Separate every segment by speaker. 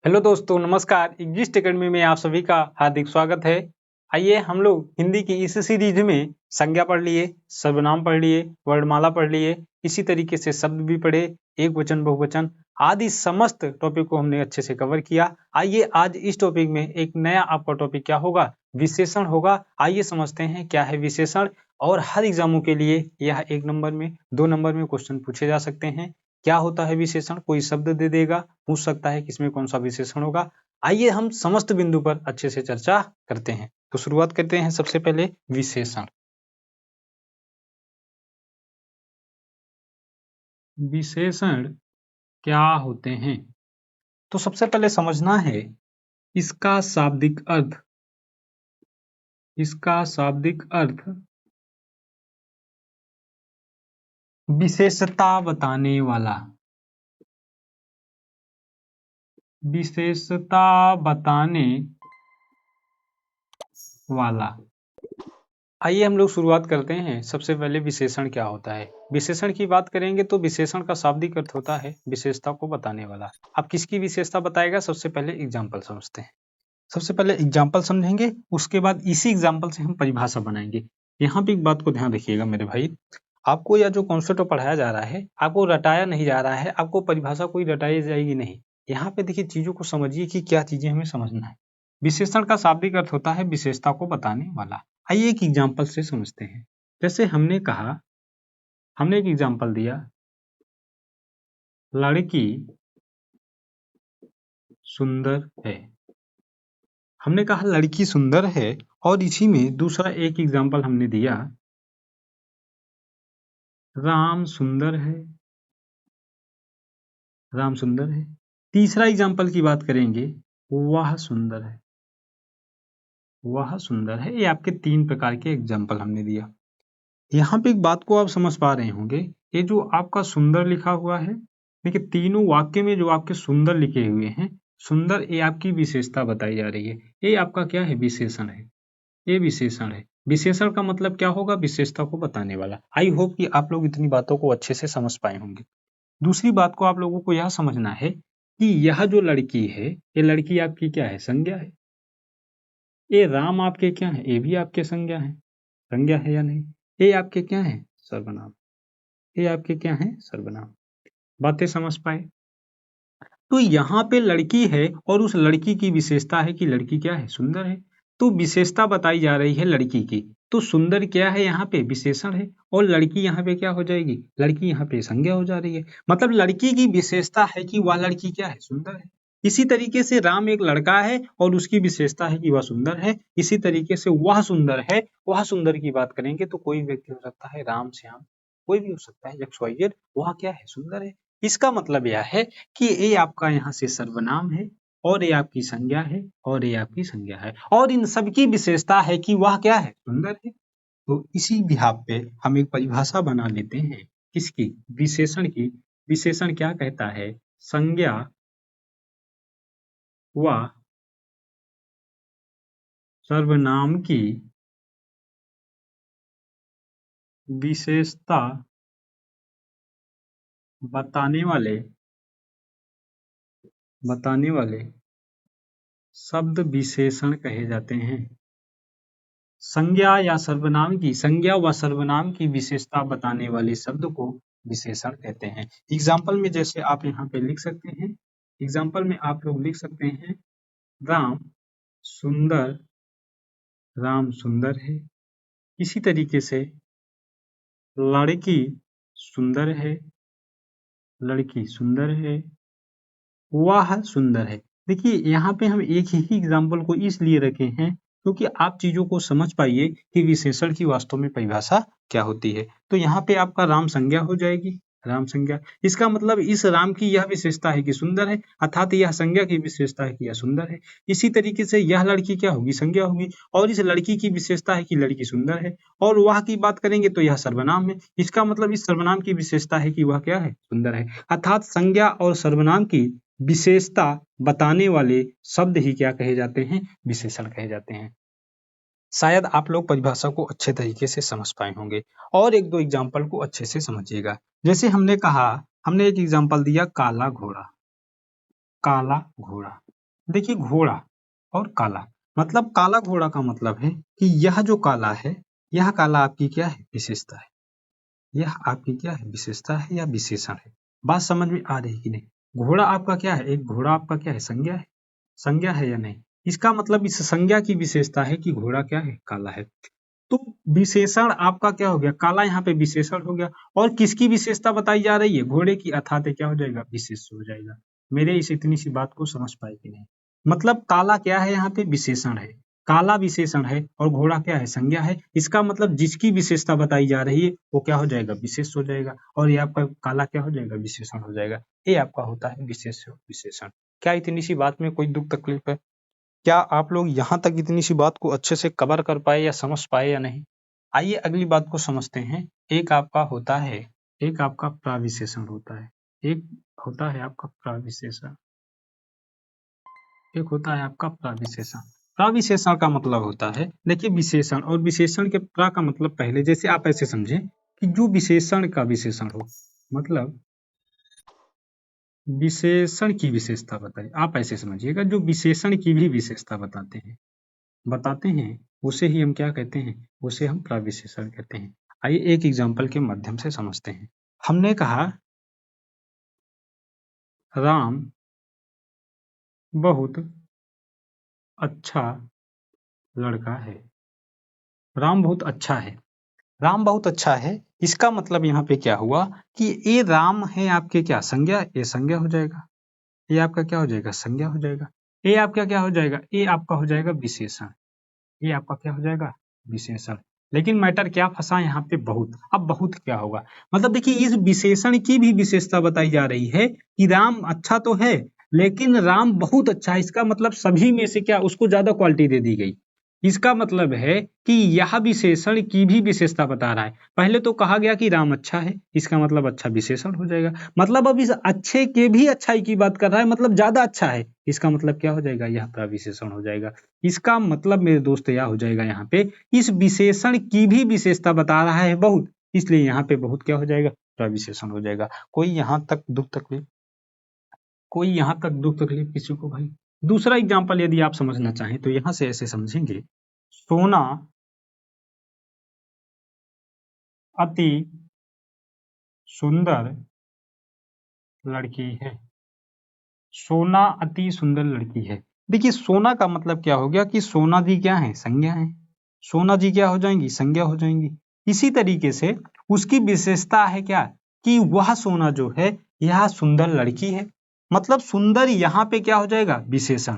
Speaker 1: Hello दोस्तों, नमस्कार। Exist academy में आप सभी का हार्दिक स्वागत है। आइए हम लोग हिंदी की इस सीरीज में संज्ञा पढ़ लिए, सर्वनाम पढ़ लिए, वर्णमाला पढ़ लिए, इसी तरीके से शब्द भी पढ़े, एक वचन, बहुवचन आदि समस्त टॉपिक को हमने अच्छे से कवर किया। आइए आज इस टॉपिक में एक नया आपका टॉपिक क्या होगा, विशेषण होगा। आइए समझते हैं क्या है विशेषण। और हर एग्जामों के लिए यह 1 नंबर में, 2 नंबर में क्वेश्चन पूछे जा सकते हैं। क्या होता है विशेषण, कोई शब्द दे देगा, पूछ सकता है किसमें कौन सा विशेषण होगा। आइए हम समस्त बिंदु पर अच्छे से चर्चा करते हैं। तो शुरुआत करते हैं सबसे पहले विशेषण। विशेषण क्या होते हैं, तो सबसे पहले समझना है इसका शाब्दिक अर्थ। इसका शाब्दिक अर्थ विशेषता बताने वाला, विशेषता बताने वाला। आइए हम लोग शुरुआत करते हैं। सबसे पहले विशेषण क्या होता है। विशेषण की बात करेंगे तो विशेषण का शाब्दिक अर्थ होता है विशेषता को बताने वाला। अब किसकी विशेषता बताएगा, सबसे पहले एग्जाम्पल समझते हैं। सबसे पहले एग्जाम्पल समझेंगे, उसके बाद इसी एग्जाम्पल से हम परिभाषा बनाएंगे। यहाँ पे एक बात को ध्यान रखिएगा मेरे भाई, आपको यह जो कॉन्सेप्ट पढ़ाया जा रहा है, आपको रटाया नहीं जा रहा है, आपको परिभाषा कोई रटाई जाएगी नहीं। यहाँ पे देखिए चीजों को समझिए कि क्या चीजें हमें समझना है। विशेषण का शाब्दिक अर्थ होता है विशेषता को बताने वाला। आइए एक एग्जाम्पल से समझते हैं। जैसे हमने कहा, हमने एक एग्जाम्पल दिया, लड़की सुंदर है। हमने कहा लड़की सुंदर है, और इसी में दूसरा एक एग्जाम्पल हमने दिया, राम सुंदर है। राम सुंदर है। तीसरा एग्जाम्पल की बात करेंगे, वह सुंदर है। वह सुंदर है। ये आपके 3 प्रकार के एग्जाम्पल हमने दिया। यहाँ पे एक बात को आप समझ पा रहे होंगे, ये जो आपका सुंदर लिखा हुआ है, देखिए तीनों वाक्य में जो आपके सुंदर लिखे हुए हैं, सुंदर ये आपकी विशेषता बताई जा रही है। ये आपका क्या है, विशेषण है। ये विशेषण है। विशेषण का मतलब क्या होगा, विशेषता को बताने वाला। आई होप कि आप लोग इतनी बातों को अच्छे से समझ पाए होंगे। दूसरी बात को आप लोगों को यह समझना है कि यह जो लड़की है, ये लड़की आपकी क्या है, संज्ञा है। ये राम आपके क्या है, ये भी आपके संज्ञा है। संज्ञा है या नहीं। ये आपके क्या है, सर्वनाम। ये आपके क्या है, सर्वनाम। बातें समझ पाए। तो यहाँ पे लड़की है और उस लड़की की विशेषता है कि लड़की क्या है, सुंदर है। तो विशेषता बताई जा रही है लड़की की, तो सुंदर क्या है, यहाँ पे विशेषण है, और लड़की यहाँ पे क्या हो जाएगी, लड़की यहाँ पे संज्ञा हो जा रही है। मतलब लड़की की विशेषता है कि वह लड़की क्या है, सुंदर है। इसी तरीके से राम एक लड़का है और उसकी विशेषता है कि वह सुंदर है। इसी तरीके से वह सुंदर है, वह सुंदर की बात करेंगे तो कोई व्यक्ति हो सकता है, राम श्याम कोई भी हो सकता है, XYZ, वह क्या है, सुंदर है। इसका मतलब यह है कि ये आपका यहाँ से सर्वनाम है, और ये आपकी संज्ञा है, और ये आपकी संज्ञा है, और इन सब की विशेषता है कि वह क्या है, सुंदर है। तो इसी बिहाफ पे हम एक परिभाषा बना लेते हैं, किसकी, विशेषण की। विशेषण क्या कहता है, संज्ञा व सर्वनाम की विशेषता बताने वाले शब्द विशेषण कहे जाते हैं। संज्ञा या सर्वनाम की, संज्ञा व सर्वनाम की विशेषता बताने वाले शब्द को विशेषण कहते हैं। एग्जाम्पल में जैसे आप यहाँ पे लिख सकते हैं, एग्जाम्पल में आप लोग लिख सकते हैं, राम सुंदर, राम सुंदर है। इसी तरीके से लड़की सुंदर है, लड़की सुंदर है, वह सुंदर है। देखिए यहाँ पे हम एक ही एग्जाम्पल को इसलिए रखे हैं क्योंकि आप चीजों को समझ पाइए कि विशेषण की वास्तव में परिभाषा क्या होती है। तो यहाँ पे आपका राम संज्ञा हो जाएगी, राम संज्ञा। इसका मतलब इस राम की यह विशेषता है कि सुंदर है, अर्थात यह संज्ञा की विशेषता है कि यह सुंदर है। इसी तरीके से यह लड़की क्या होगी, संज्ञा होगी, और इस लड़की की विशेषता है कि लड़की सुंदर है, और वह की बात करेंगे तो यह सर्वनाम है। इसका मतलब इस सर्वनाम की विशेषता है कि वह क्या है, सुंदर है। अर्थात संज्ञा और सर्वनाम की विशेषता बताने वाले शब्द ही क्या कहे जाते हैं, विशेषण कहे जाते हैं। शायद आप लोग परिभाषा को अच्छे तरीके से समझ पाए होंगे, और एक दो एग्जाम्पल को अच्छे से समझिएगा। जैसे हमने कहा, हमने एक एग्जाम्पल दिया, काला घोड़ा। काला घोड़ा, देखिए घोड़ा और काला, मतलब काला घोड़ा का मतलब है कि यह जो काला है, यह काला आपकी क्या है, विशेषता है। यह आपकी क्या है, विशेषता है या विशेषण है। बात समझ में आ रही कि नहीं। घोड़ा आपका क्या है, एक घोड़ा आपका क्या है, संज्ञा है। संज्ञा है या नहीं। इसका मतलब इस संज्ञा की विशेषता है कि घोड़ा क्या है, काला है। तो विशेषण आपका क्या हो गया, काला यहाँ पे विशेषण हो गया। और किसकी विशेषता बताई जा रही है, घोड़े की, अर्थात क्या हो जाएगा, विशेष हो जाएगा। मेरे इस इतनी सी बात को समझ पाए कि नहीं। मतलब काला क्या है, यहाँ पे विशेषण है। काला विशेषण है और घोड़ा क्या है, संज्ञा है। इसका मतलब जिसकी विशेषता बताई जा रही है वो क्या हो जाएगा, विशेष हो जाएगा। और ये आपका काला क्या हो जाएगा, विशेषण हो जाएगा। ये आपका होता है विशेष विशेषण। क्या इतनी सी बात में कोई दुख तकलीफ है। क्या आप लोग यहाँ तक इतनी सी बात को अच्छे से कवर कर पाए या समझ पाए या नहीं। आइए अगली बात को समझते हैं। एक आपका होता है, एक आपका प्राविशेषण होता है। एक होता है आपका प्राविशेषण, एक होता है आपका प्राविशेषण। प्राविशेषण का मतलब होता है, देखिए विशेषण और विशेषण के प्रा का मतलब, पहले जैसे आप ऐसे समझें कि जो विशेषण का विशेषण हो, मतलब विशेषण की विशेषता बताइए। आप ऐसे समझिएगा, जो विशेषण की भी विशेषता बताते हैं उसे ही हम क्या कहते हैं, उसे हम प्राविशेषण कहते हैं। आइए एक एग्जाम्पल के माध्यम से समझते हैं। हमने कहा राम बहुत अच्छा लड़का है। राम बहुत अच्छा है। राम बहुत अच्छा है, इसका मतलब यहाँ पे क्या हुआ कि ये राम है आपके क्या, संज्ञा, ये संज्ञा हो जाएगा। ये आपका क्या हो जाएगा, संज्ञा हो जाएगा। ये आपका क्या हो जाएगा, ये आपका हो जाएगा विशेषण। ये आपका क्या हो जाएगा, विशेषण। लेकिन मैटर क्या फंसा यहाँ पे, बहुत। अब बहुत क्या होगा, मतलब देखिए इस विशेषण की भी विशेषता बताई जा रही है कि राम अच्छा तो है, लेकिन राम बहुत अच्छा है। इसका मतलब सभी में से क्या, उसको ज्यादा क्वालिटी दे दी गई। इसका मतलब है कि यह विशेषण की भी विशेषता बता रहा है। पहले तो कहा गया कि राम अच्छा है, इसका मतलब अच्छा विशेषण हो जाएगा। मतलब अब इस अच्छे के भी अच्छाई की बात कर रहा है, मतलब ज्यादा अच्छा है। इसका मतलब क्या हो जाएगा, यह प्रविशेषण हो जाएगा। इसका मतलब मेरे दोस्त यह हो जाएगा, यहाँ पे इस विशेषण की भी विशेषता बता रहा है बहुत, इसलिए यहाँ पे बहुत क्या हो जाएगा, प्रविशेषण हो जाएगा। कोई यहाँ तक दुख तकलीफ, कोई यहाँ तक दुख तकलीफ किसी को भाई। दूसरा एग्जाम्पल यदि आप समझना चाहें तो यहाँ से ऐसे समझेंगे, सोना अति सुंदर लड़की है। सोना अति सुंदर लड़की है। देखिए सोना का मतलब क्या हो गया कि सोना जी क्या है, संज्ञा है। सोना जी क्या हो जाएंगी, संज्ञा हो जाएंगी। इसी तरीके से उसकी विशेषता है क्या, कि वह सोना जो है यह सुंदर लड़की है। मतलब सुंदर यहाँ पे क्या हो जाएगा, विशेषण।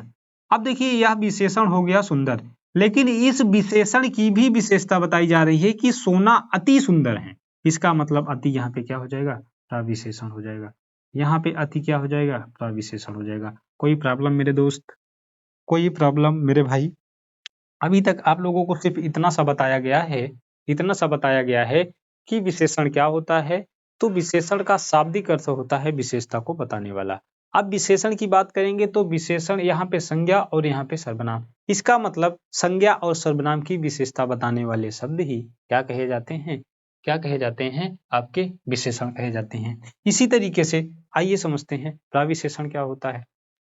Speaker 1: अब देखिए यह विशेषण हो गया सुंदर, लेकिन इस विशेषण की भी विशेषता बताई जा रही है कि सोना अति सुंदर है। इसका मतलब अति यहाँ पे क्या हो जाएगा, प्रविशेषण हो जाएगा। यहाँ पे अति क्या हो जाएगा, प्रविशेषण हो जाएगा। कोई प्रॉब्लम मेरे दोस्त, कोई प्रॉब्लम मेरे भाई। अभी तक आप लोगों को सिर्फ इतना सा बताया गया है, इतना सा बताया गया है कि विशेषण क्या होता है। तो विशेषण का शाब्दिक अर्थ होता है विशेषता को बताने वाला। अब विशेषण की बात करेंगे तो विशेषण यहाँ पे संज्ञा और यहाँ पे सर्वनाम। इसका मतलब संज्ञा और सर्वनाम की विशेषता बताने वाले शब्द ही क्या कहे जाते हैं, क्या कहे जाते हैं, आपके विशेषण कहे जाते हैं। इसी तरीके से आइए समझते हैं प्राविशेषण क्या होता है।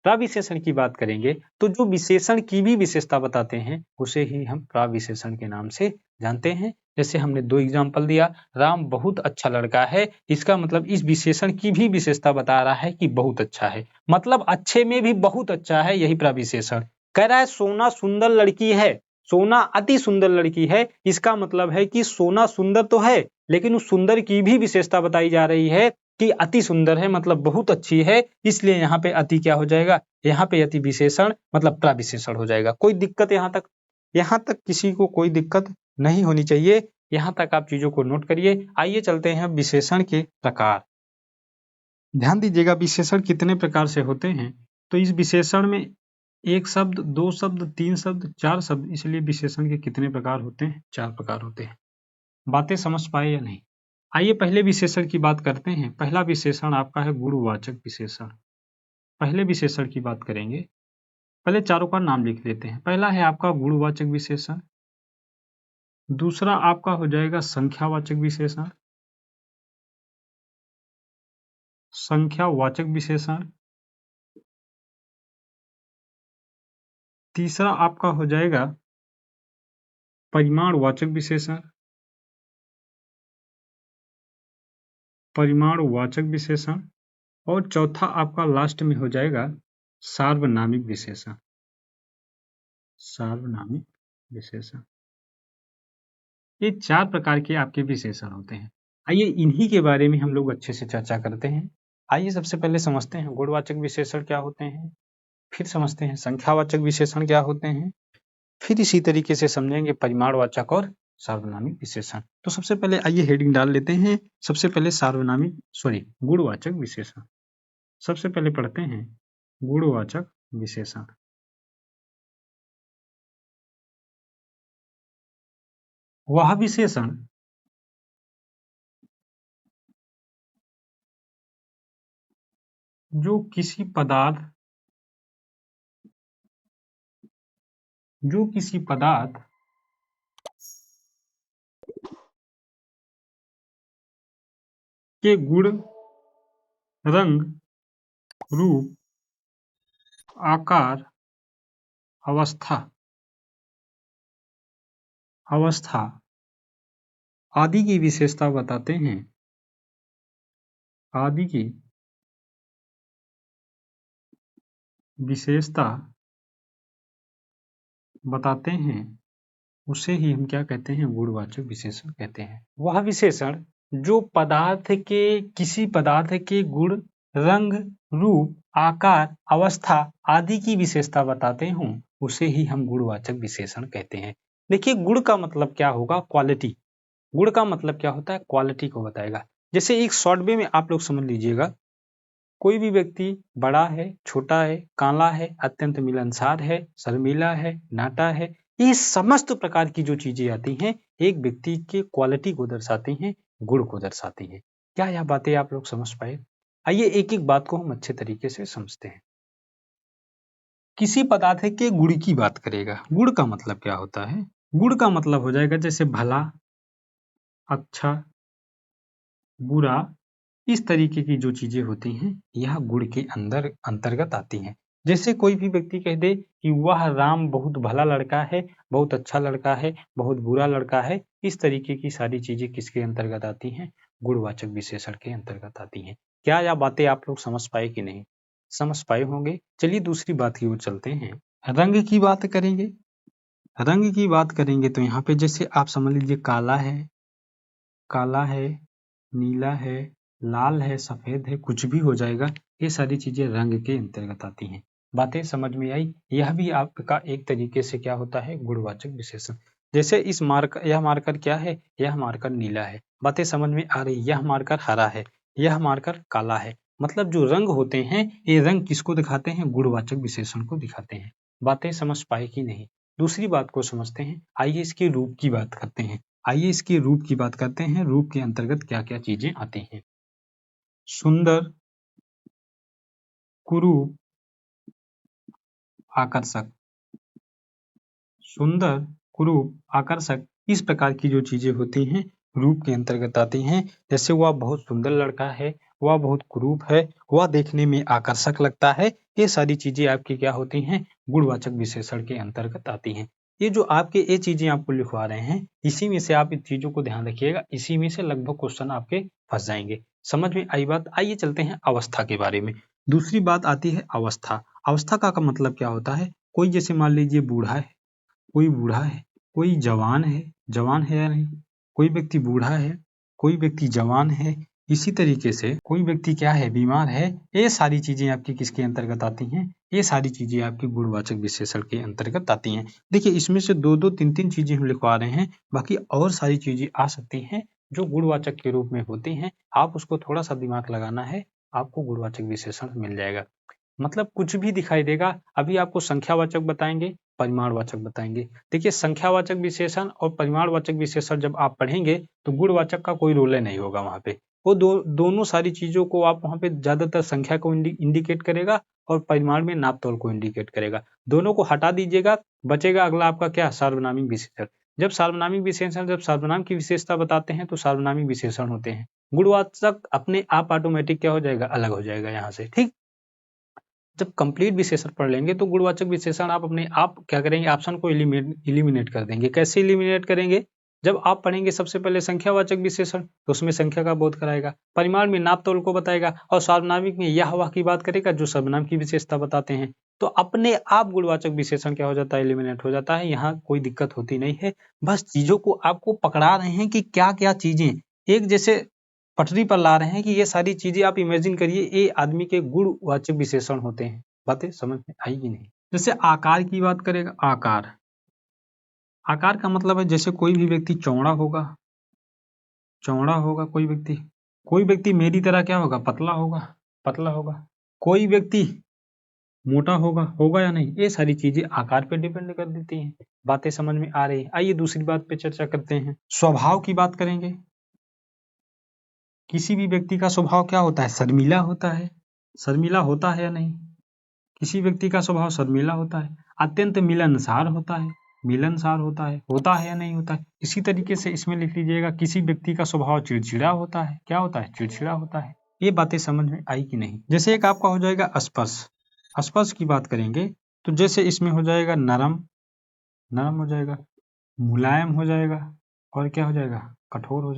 Speaker 1: प्राविशेषण की बात करेंगे तो जो विशेषण की भी विशेषता बताते हैं उसे ही हम प्राविशेषण के नाम से जानते हैं। जैसे हमने दो एग्जाम्पल दिया, राम बहुत अच्छा लड़का है, इसका मतलब इस विशेषण की भी विशेषता बता रहा है कि बहुत अच्छा है, मतलब अच्छे में भी बहुत अच्छा है, यही प्राविशेषण। कह रहा है सोना सुंदर लड़की है, सोना अति सुंदर लड़की है, इसका मतलब है कि सोना सुंदर तो है, लेकिन उस सुंदर की भी विशेषता बताई जा रही है कि अति सुंदर है, मतलब बहुत अच्छी है। इसलिए यहाँ पे अति क्या हो जाएगा, यहाँ पे अति विशेषण मतलब प्राविशेषण हो जाएगा। कोई दिक्कत यहाँ तक, यहाँ तक किसी को कोई दिक्कत नहीं होनी चाहिए। यहाँ तक आप चीजों को नोट करिए। आइए चलते हैं विशेषण के प्रकार। ध्यान दीजिएगा विशेषण कितने प्रकार से होते हैं। तो इस विशेषण में एक शब्द, दो शब्द, तीन शब्द, चार शब्द, इसलिए विशेषण के कितने प्रकार होते हैं, चार प्रकार होते हैं। बातें समझ पाए या नहीं। आइए पहले विशेषण की बात करते हैं। पहला विशेषण आपका है गुणवाचक विशेषण। पहले विशेषण की बात करेंगे, पहले चारों का नाम लिख लेते हैं। पहला है आपका गुणवाचक विशेषण, दूसरा आपका हो जाएगा संख्यावाचक विशेषण, संख्यावाचक विशेषण, तीसरा आपका हो जाएगा परिमाणवाचक विशेषण, परिमाणवाचक विशेषण, और चौथा आपका लास्ट में हो जाएगा सार्वनामिक विशेषण, सार्वनामिक विशेषण। ये 4 प्रकार के आपके विशेषण होते हैं। आइए इन्हीं के बारे में हम लोग अच्छे से चर्चा करते हैं। आइए सबसे पहले समझते हैं गुणवाचक विशेषण क्या होते हैं, फिर समझते हैं संख्यावाचक विशेषण क्या होते हैं, फिर इसी तरीके से समझेंगे परिमाणवाचक और सार्वनामिक विशेषण। तो सबसे पहले आइए हेडिंग डाल लेते हैं। सबसे पहले गुणवाचक विशेषण। सबसे पहले पढ़ते हैं गुणवाचक विशेषण। वह विशेषण जो किसी पदार्थ के गुण, रंग, रूप, आकार, अवस्था आदि की विशेषता बताते हैं, आदि की विशेषता बताते हैं, उसे ही हम क्या कहते हैं, गुणवाचक विशेषण कहते हैं। वह विशेषण जो किसी पदार्थ के गुण, रंग, रूप, आकार, अवस्था आदि की विशेषता बताते हों, उसे ही हम गुणवाचक विशेषण कहते हैं। देखिए गुण का मतलब क्या होगा, क्वालिटी। गुण का मतलब क्या होता है, क्वालिटी को बताएगा। जैसे एक शॉर्ट वे में आप लोग समझ लीजिएगा, कोई भी व्यक्ति बड़ा है, छोटा है, काला है, अत्यंत मिलनसार है, शर्मीला है, नाटा है, ये समस्त प्रकार की जो चीजें आती हैं एक व्यक्ति के क्वालिटी को दर्शाती हैं, गुण को दर्शाती हैं। क्या यह बातें आप लोग समझ पाए? आइए एक एक बात को हम अच्छे तरीके से समझते हैं। किसी पदार्थ के गुण की बात करेगा। गुण का मतलब क्या होता है? गुण का मतलब हो जाएगा जैसे भला, अच्छा, बुरा, इस तरीके की जो चीजें होती हैं यह गुण के अंदर अंतर्गत आती हैं। जैसे कोई भी व्यक्ति कह दे कि वह राम बहुत भला लड़का है, बहुत अच्छा लड़का है, बहुत बुरा लड़का है, इस तरीके की सारी चीजें किसके अंतर्गत आती हैं, गुणवाचक विशेषण के अंतर्गत आती हैं। क्या यह बातें आप लोग समझ पाए कि नहीं? समझ पाए होंगे। चलिए दूसरी बात की ओर चलते हैं। रंग की बात करेंगे। रंग की बात करेंगे तो यहाँ पे जैसे आप समझ लीजिए काला है, नीला है, लाल है, सफेद है, कुछ भी हो जाएगा, ये सारी चीजें रंग के अंतर्गत आती हैं। बातें समझ में आई? यह भी आपका एक तरीके से क्या होता है, गुणवाचक विशेषण। जैसे यह मार्कर क्या है, यह मार्कर नीला है, बातें समझ में आ रही। यह मार्कर हरा है, यह मार्कर काला है। मतलब जो रंग होते हैं ये रंग किसको दिखाते हैं, गुणवाचक विशेषण को दिखाते हैं। बातें समझ पाए कि नहीं? दूसरी बात को समझते हैं। आइए इसके रूप की बात करते हैं। आइए इसके रूप की बात करते हैं। रूप के अंतर्गत क्या क्या चीजें आती हैं? सुंदर, कुरूप, आकर्षक। सुंदर, कुरूप, आकर्षक, इस प्रकार की जो चीजें होती हैं रूप के अंतर्गत आती हैं। जैसे वह बहुत सुंदर लड़का है, वह बहुत कुरूप है, वह देखने में आकर्षक लगता है, ये सारी चीजें आपकी क्या होती हैं, गुणवाचक विशेषण के अंतर्गत आती हैं। ये जो आपके ये चीजें आपको लिखवा रहे हैं, इसी में से आप इन चीजों को ध्यान रखिएगा, इसी में से लगभग क्वेश्चन आपके फंस जाएंगे। समझ में आई बात? आइए चलते हैं अवस्था के बारे में। दूसरी बात आती है अवस्था। अवस्था का मतलब क्या होता है? कोई जैसे मान लीजिए बूढ़ा है, कोई बूढ़ा है, कोई जवान है या नहीं, कोई व्यक्ति बूढ़ा है, कोई व्यक्ति जवान है, इसी तरीके से कोई व्यक्ति क्या है, बीमार है। ये सारी चीजें आपकी किसके अंतर्गत आती हैं? ये सारी चीजें आपकी गुणवाचक विशेषण के अंतर्गत आती हैं। देखिए इसमें से दो दो तीन तीन चीजें हम लिखवा रहे हैं, बाकी और सारी चीजें आ सकती हैं जो गुणवाचक के रूप में होती हैं। आप उसको थोड़ा सा दिमाग लगाना है, आपको गुणवाचक विशेषण मिल जाएगा। मतलब कुछ भी दिखाई देगा। अभी आपको संख्यावाचक बताएंगे, परिमाणवाचक बताएंगे। देखिए संख्यावाचक विशेषण और परिमाणवाचक विशेषण जब आप पढ़ेंगे तो गुणवाचक का कोई रोल नहीं होगा वहां पे। वो दोनों सारी चीजों को आप वहां पे ज्यादातर संख्या को इंडिकेट करेगा और परिमाण में नापतोल को इंडिकेट करेगा। दोनों को हटा दीजिएगा, बचेगा अगला आपका क्या, सार्वनामिक विशेषण। जब सार्वनामिक विशेषण जब सर्वनाम की विशेषता बताते हैं तो सार्वनामिक विशेषण होते हैं। गुणवाचक अपने आप ऑटोमेटिक क्या हो जाएगा, अलग हो जाएगा यहाँ से। ठीक, जब कंप्लीट विशेषण पढ़ लेंगे तो गुणवाचक विशेषण आप अपने आप क्या करेंगे, ऑप्शन को इलिमिनेट कर देंगे। कैसे इलिमिनेट करेंगे? जब आप पढ़ेंगे सबसे पहले संख्यावाचक विशेषण तो उसमें संख्या का बोध कराएगा, परिमाण में नाप तोल को बताएगा और सार्वनामिक में यह वह की बात करेगा जो सर्वनाम की विशेषता बताते हैं। तो अपने आप गुणवाचक विशेषण क्या हो जाता है, एलिमिनेट हो जाता है। यहाँ कोई दिक्कत होती नहीं है, बस चीजों को आपको पकड़ा रहे हैं कि क्या क्या चीजें एक जैसे पटरी पर ला रहे हैं कि ये सारी चीजें आप इमेजिन करिए ये आदमी के गुणवाचक विशेषण होते हैं। बातें समझ में आई कि नहीं? जैसे आकार की बात करेगा, आकार का मतलब है जैसे कोई भी व्यक्ति चौड़ा होगा कोई व्यक्ति मेरी तरह क्या होगा, पतला होगा, कोई व्यक्ति मोटा होगा या नहीं, ये सारी चीजें आकार पे डिपेंड कर देती हैं। बातें समझ में आ रही है? आइए दूसरी बात पे चर्चा करते हैं। स्वभाव की बात करेंगे। किसी भी व्यक्ति का स्वभाव क्या होता है, शर्मीला होता है या नहीं? किसी व्यक्ति का स्वभाव शर्मीला होता है, अत्यंत मिलनसार होता है या नहीं होता है? इसी तरीके से इसमें लिख लीजिएगा, किसी व्यक्ति का स्वभाव चिड़चिड़ा होता है। क्या होता है? चिड़चिड़ा होता है। ये बातें समझ में आई कि नहीं? जैसे एक आपका हो जाएगा स्पर्श की बात करेंगे तो जैसे इसमें हो जाएगा नरम हो जाएगा, मुलायम हो जाएगा और क्या हो जाएगा, कठोर हो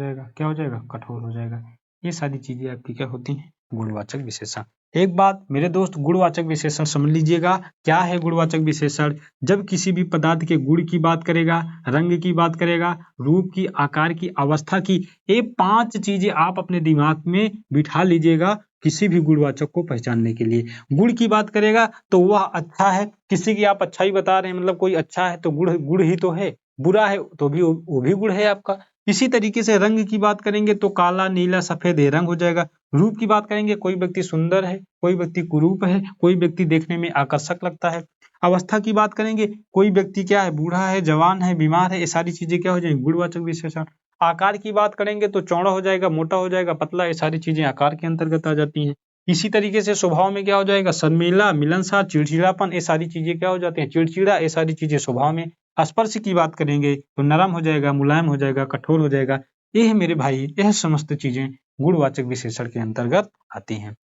Speaker 1: जाएगा। ये सारी चीजें आपकी क्या होती हैं, गुणवाचक विशेषण। एक बात मेरे दोस्त, गुणवाचक विशेषण समझ लीजिएगा। क्या है गुणवाचक विशेषण? जब किसी भी पदार्थ के गुण की बात करेगा, रंग की बात करेगा, रूप की, आकार की, अवस्था की, ये 5 चीजें आप अपने दिमाग में बिठा लीजिएगा किसी भी गुणवाचक को पहचानने के लिए। गुण की बात करेगा तो वह अच्छा है, किसी की आप अच्छाई बता रहे हैं, मतलब कोई अच्छा है तो गुण ही तो है, बुरा है तो भी वो भी गुण है आपका। इसी तरीके से रंग की बात करेंगे तो काला, नीला, सफेद ये रंग हो जाएगा। रूप की बात करेंगे, कोई व्यक्ति सुंदर है, कोई व्यक्ति कुरूप है, कोई व्यक्ति देखने में आकर्षक लगता है। अवस्था की बात करेंगे, कोई व्यक्ति क्या है, बूढ़ा है, जवान है, बीमार है, ये सारी चीजें क्या हो जाएंगी, गुणवाचक विशेषण। आकार की बात करेंगे तो चौड़ा हो जाएगा, मोटा हो जाएगा, पतला, ये सारी चीजें आकार के अंतर्गत आ जाती हैं। इसी तरीके से स्वभाव में क्या हो जाएगा, शर्मीला, मिलनसार, चिड़चिड़ापन, ये सारी चीजें क्या हो जाती हैं, चिड़चिड़ा, ये सारी चीजें स्वभाव में। स्पर्श की बात करेंगे तो नरम हो जाएगा, मुलायम हो जाएगा, कठोर हो जाएगा। ये है मेरे भाई, यह समस्त चीजें गुणवाचक विशेषण के अंतर्गत आती हैं।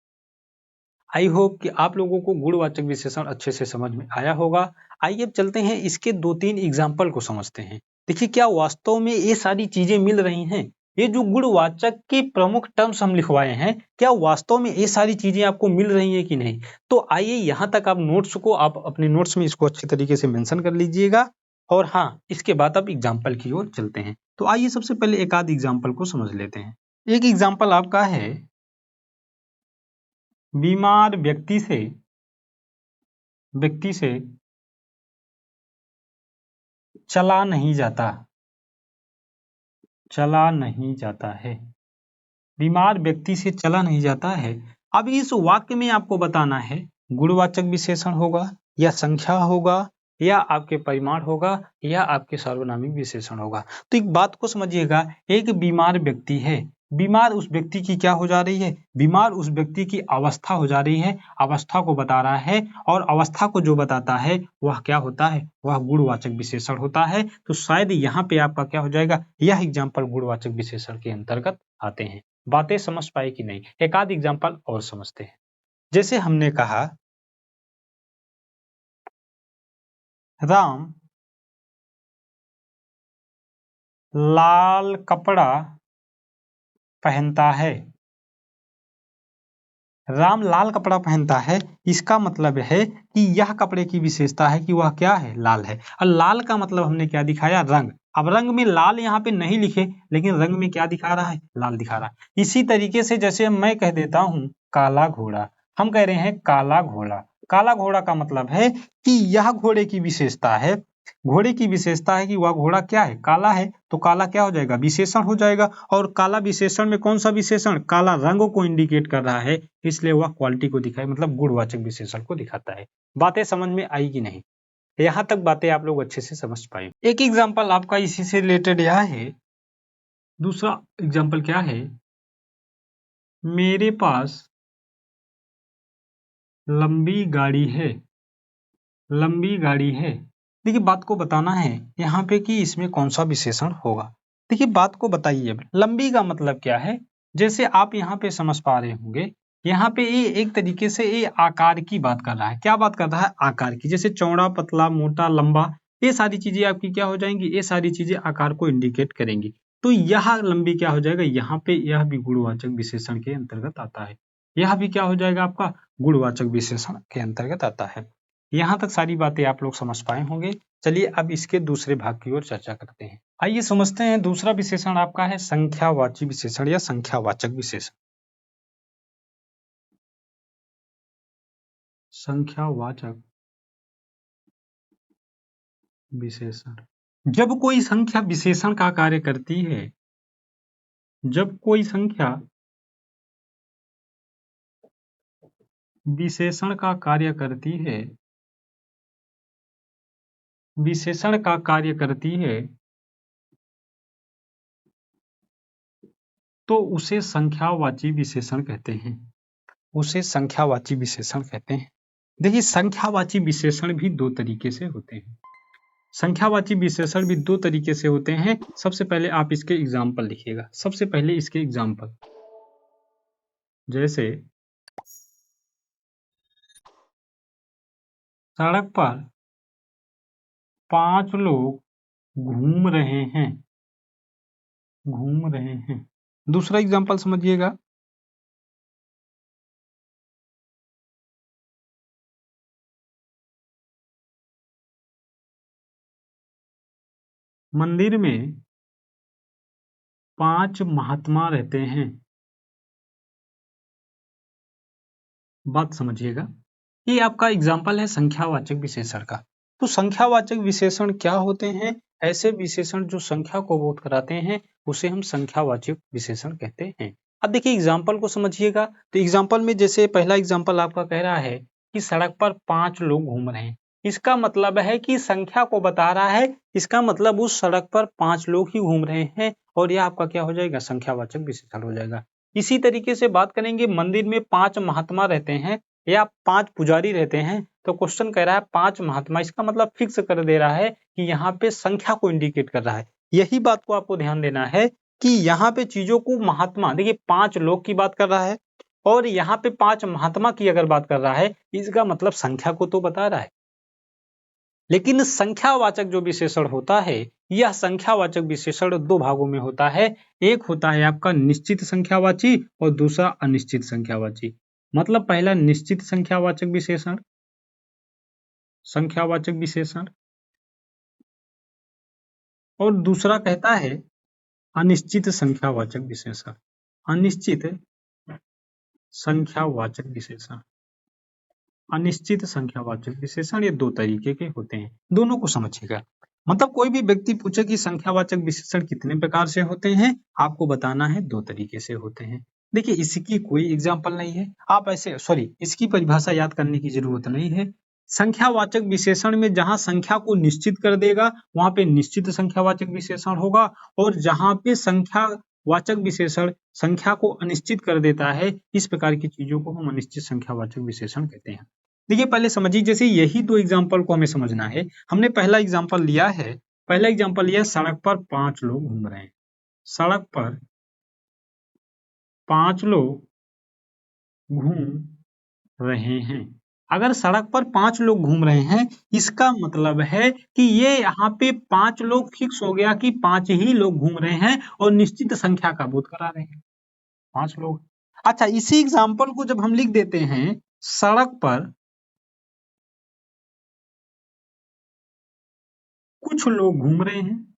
Speaker 1: आई होप कि आप लोगों को गुणवाचक विशेषण अच्छे से समझ में आया होगा। आइए अब चलते हैं इसके 2-3 एग्जाम्पल को समझते हैं। देखिए क्या वास्तव में ये सारी चीजें मिल रही हैं, ये जो गुणवाचक के प्रमुख टर्म्स हम लिखवाए हैं, क्या वास्तव में ये सारी चीजें आपको मिल रही हैं कि नहीं? तो आइए यहाँ तक आप नोट्स को, आप अपने नोट्स में इसको अच्छे तरीके से मेंशन कर लीजिएगा और हाँ, इसके बाद अब एग्जाम्पल की ओर चलते हैं। तो आइए सबसे पहले एक आध एग्जाम्पल को समझ लेते हैं। एक एग्जाम्पल आपका है, बीमार व्यक्ति से चला नहीं जाता है। बीमार व्यक्ति से चला नहीं जाता है। अब इस वाक्य में आपको बताना है गुणवाचक विशेषण होगा या संख्या होगा या आपके परिमाण होगा या आपके सार्वनामिक विशेषण होगा। तो एक बात को समझिएगा, एक बीमार व्यक्ति है, बीमार उस व्यक्ति की क्या हो जा रही है, बीमार उस व्यक्ति की अवस्था हो जा रही है, अवस्था को बता रहा है और अवस्था को जो बताता है वह क्या होता है, वह गुणवाचक विशेषण होता है। तो शायद यहाँ पे आपका क्या हो जाएगा, यह एग्जाम्पल गुणवाचक विशेषण के अंतर्गत आते हैं। बातें समझ पाए कि नहीं? एक आध एग्जाम्पल और समझते हैं। जैसे हमने कहा राम लाल कपड़ा पहनता है। राम लाल कपड़ा पहनता है, इसका मतलब है कि यह कपड़े की विशेषता है कि वह क्या है, लाल है। और लाल का मतलब हमने क्या दिखाया, रंग। अब रंग में लाल यहाँ पे नहीं लिखे, लेकिन रंग में क्या दिखा रहा है, लाल दिखा रहा है। इसी तरीके से जैसे मैं कह देता हूँ काला घोड़ा, हम कह रहे हैं काला घोड़ा। काला घोड़ा का मतलब है कि यह घोड़े की विशेषता है, घोड़े की विशेषता है कि वह घोड़ा क्या है, काला है। तो काला क्या हो जाएगा, विशेषण हो जाएगा। और काला विशेषण में कौन सा विशेषण, काला रंग को इंडिकेट कर रहा है, इसलिए वह क्वालिटी को दिखाए, मतलब गुणवाचक विशेषण को दिखाता है। बातें समझ में आई कि नहीं? यहाँ तक बातें आप लोग अच्छे से समझ पाए। एक एग्जाम्पल आपका इसी से रिलेटेड यह है, दूसरा एग्जाम्पल क्या है, मेरे पास लंबी गाड़ी है। देखिए बात को बताना है यहाँ पे कि इसमें कौन सा विशेषण होगा। देखिए बात को बताइए, लंबी का मतलब क्या है, जैसे आप यहाँ पे समझ पा रहे होंगे यहाँ पे ये एक तरीके से ये आकार की बात कर रहा है। क्या बात कर रहा है? आकार की। जैसे चौड़ा, पतला, मोटा, लंबा, ये सारी चीजें आपकी क्या हो जाएंगी? ये सारी चीजें आकार को इंडिकेट करेंगी। तो यह लंबी क्या हो जाएगा? यहाँ पे यह भी गुणवाचक विशेषण के अंतर्गत आता है। यह भी क्या हो जाएगा? आपका गुणवाचक विशेषण के अंतर्गत आता है। यहाँ तक सारी बातें आप लोग समझ पाए होंगे। चलिए अब इसके दूसरे भाग की ओर चर्चा करते हैं। आइए समझते हैं। दूसरा विशेषण आपका है संख्यावाची विशेषण या संख्यावाचक विशेषण। संख्यावाचक विशेषण। जब कोई संख्या विशेषण का कार्य करती है, जब कोई संख्या विशेषण का कार्य करती है, विशेषण का कार्य करती है, तो उसे संख्यावाची विशेषण कहते हैं। उसे संख्यावाची विशेषण कहते हैं। देखिए संख्यावाची विशेषण भी दो तरीके से होते हैं। संख्यावाची विशेषण भी दो तरीके से होते हैं। सबसे पहले आप इसके एग्जाम्पल लिखिएगा। सबसे पहले इसके एग्जाम्पल, जैसे सड़क पर 5 लोग घूम रहे हैं, घूम रहे हैं। दूसरा एग्जाम्पल समझिएगा। मंदिर में 5 महात्मा रहते हैं। बात समझिएगा। ये आपका एग्जाम्पल है संख्यावाचक विशेषण का। तो संख्यावाचक विशेषण क्या होते हैं? ऐसे विशेषण जो संख्या को बोध कराते हैं उसे हम संख्यावाचक विशेषण कहते हैं। अब देखिए एग्जाम्पल को समझिएगा। तो एग्जाम्पल में जैसे पहला एग्जाम्पल आपका कह रहा है कि सड़क पर 5 लोग घूम रहे हैं। इसका मतलब है कि संख्या को बता रहा है। इसका मतलब उस सड़क पर 5 लोग ही घूम रहे हैं और यह आपका क्या हो जाएगा? संख्यावाचक विशेषण हो जाएगा। इसी तरीके से बात करेंगे, मंदिर में 5 महात्मा रहते हैं या 5 पुजारी रहते हैं। तो क्वेश्चन कह रहा है 5 महात्मा, इसका मतलब फिक्स कर दे रहा है कि यहाँ पे संख्या को इंडिकेट कर रहा है। यही बात को आपको ध्यान देना है कि यहाँ पे चीजों को महात्मा, देखिए 5 लोग की बात कर रहा है और यहाँ पे 5 महात्मा की अगर बात कर रहा है, इसका मतलब संख्या को तो बता रहा है। लेकिन संख्यावाचक जो विशेषण होता है, यह संख्यावाचक विशेषण दो भागों में होता है। एक होता है आपका निश्चित संख्यावाची और दूसरा अनिश्चित संख्यावाची। मतलब पहला निश्चित संख्यावाचक विशेषण, संख्यावाचक विशेषण, और दूसरा कहता है अनिश्चित संख्यावाचक विशेषण। अनिश्चित संख्यावाचक विशेषण, अनिश्चित संख्यावाचक विशेषण, ये दो तरीके के होते हैं। दोनों को समझिएगा। मतलब कोई भी व्यक्ति पूछे कि संख्यावाचक विशेषण कितने प्रकार से होते हैं, आपको बताना है दो तरीके से होते हैं। देखिए इसकी कोई एग्जाम्पल नहीं है, आप ऐसे इसकी परिभाषा याद करने की जरूरत नहीं है। संख्यावाचक विशेषण में जहां संख्या को निश्चित कर देगा वहां पे निश्चित संख्यावाचक विशेषण होगा, और जहां पे संख्यावाचक विशेषण संख्या को अनिश्चित कर देता है, इस प्रकार की चीजों को हम अनिश्चित संख्यावाचक विशेषण कहते हैं। देखिए पहले समझिए, जैसे यही दो एग्जाम्पल को हमें समझना है। हमने पहला एग्जाम्पल लिया है, पहला एग्जाम्पल लिया सड़क पर 5 लोग घूम रहे हैं। सड़क पर 5 लोग घूम रहे हैं। अगर सड़क पर 5 लोग घूम रहे हैं, इसका मतलब है कि ये यहाँ पे 5 लोग फिक्स हो गया कि 5 ही लोग घूम रहे हैं और निश्चित संख्या का बोध करा रहे हैं 5 लोग। अच्छा, इसी एग्जाम्पल को जब हम लिख देते हैं सड़क पर कुछ लोग घूम रहे हैं,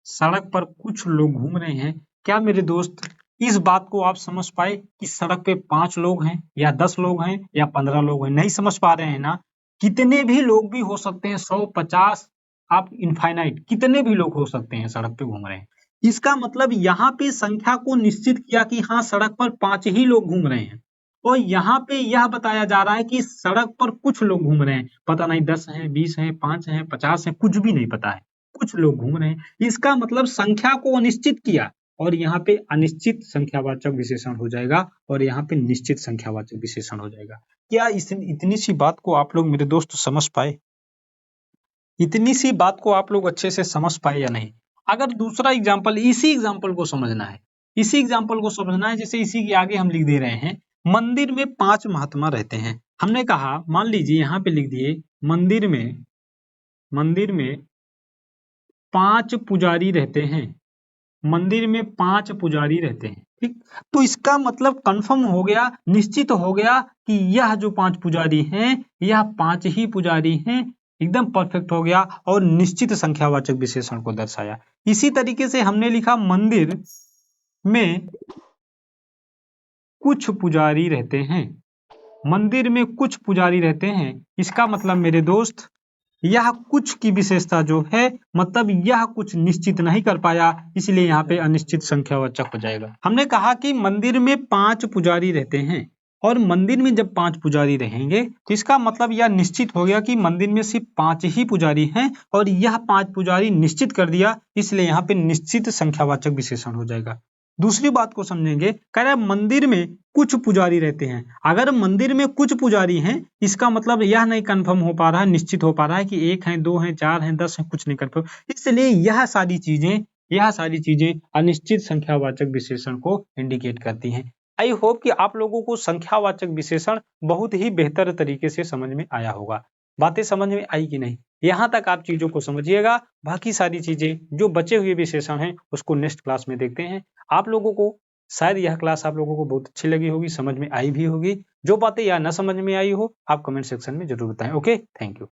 Speaker 1: सड़क पर कुछ लोग घूम रहे हैं। क्या मेरे दोस्त इस बात को आप समझ पाए कि सड़क पे 5 लोग हैं या 10 लोग हैं या 15 लोग हैं? नहीं समझ पा रहे हैं ना? कितने भी लोग भी हो सकते हैं, 100, 50, आप इनफाइनाइट कितने भी लोग हो सकते हैं सड़क पे घूम रहे हैं। इसका मतलब यहाँ पे संख्या को निश्चित किया कि हाँ सड़क पर 5 ही लोग घूम रहे हैं, और यहाँ पे यह बताया जा रहा है कि सड़क पर कुछ लोग घूम रहे हैं। पता नहीं 10 हैं, 20 हैं, 5 हैं, 50 हैं, कुछ भी नहीं पता है, कुछ लोग घूम रहे हैं। इसका मतलब संख्या को अनिश्चित किया, और यहाँ पे अनिश्चित संख्यावाचक विशेषण हो जाएगा और यहाँ पे निश्चित संख्यावाचक विशेषण हो जाएगा। क्या इतनी सी बात को आप लोग मेरे दोस्त समझ पाए? इतनी सी बात को आप लोग अच्छे से समझ पाए या नहीं? अगर दूसरा एग्जाम्पल, इसी एग्जाम्पल को समझना है, इसी एग्जाम्पल को समझना है, जैसे इसी के आगे हम लिख दे रहे हैं मंदिर में 5 महात्मा रहते हैं। हमने कहा, मान लीजिए यहाँ पे लिख दिए मंदिर में 5 पुजारी रहते हैं। मंदिर में 5 पुजारी रहते हैं, ठीक। तो इसका मतलब कंफर्म हो गया, निश्चित हो गया कि यह जो 5 पुजारी हैं, यह 5 ही पुजारी हैं। एकदम परफेक्ट हो गया और निश्चित संख्यावाचक विशेषण को दर्शाया। इसी तरीके से हमने लिखा मंदिर में कुछ पुजारी रहते हैं। मंदिर में कुछ पुजारी रहते हैं, इसका मतलब मेरे दोस्त यह कुछ की विशेषता जो है, मतलब यह कुछ निश्चित नहीं कर पाया, इसलिए यहाँ पे अनिश्चित संख्यावाचक हो जाएगा। हमने कहा कि मंदिर में 5 पुजारी रहते हैं और मंदिर में जब 5 पुजारी रहेंगे तो इसका मतलब यह निश्चित हो गया कि मंदिर में सिर्फ 5 ही पुजारी हैं और यह 5 पुजारी निश्चित कर दिया, इसलिए यहाँ पे निश्चित संख्यावाचक विशेषण हो जाएगा। दूसरी बात को समझेंगे, कह रहे मंदिर में कुछ पुजारी रहते हैं। अगर मंदिर में कुछ पुजारी हैं, इसका मतलब यह नहीं कंफर्म हो पा रहा है, निश्चित हो पा रहा है कि 1 हैं, 2 हैं, 4 हैं, 10 हैं, कुछ नहीं कंफर्म। इसलिए यह सारी चीजें अनिश्चित संख्यावाचक विशेषण को इंडिकेट करती हैं। आई होप कि आप लोगों को संख्यावाचक विशेषण बहुत ही बेहतर तरीके से समझ में आया होगा। बातें समझ में आई कि नहीं? यहाँ तक आप चीजों को समझिएगा, बाकी सारी चीजें जो बचे हुए विशेषण हैं उसको नेक्स्ट क्लास में देखते हैं। आप लोगों को शायद यह क्लास आप लोगों को बहुत अच्छी लगी होगी, समझ में आई भी होगी। जो बातें या न समझ में आई हो, आप कमेंट सेक्शन में जरूर बताएं। Okay, thank you.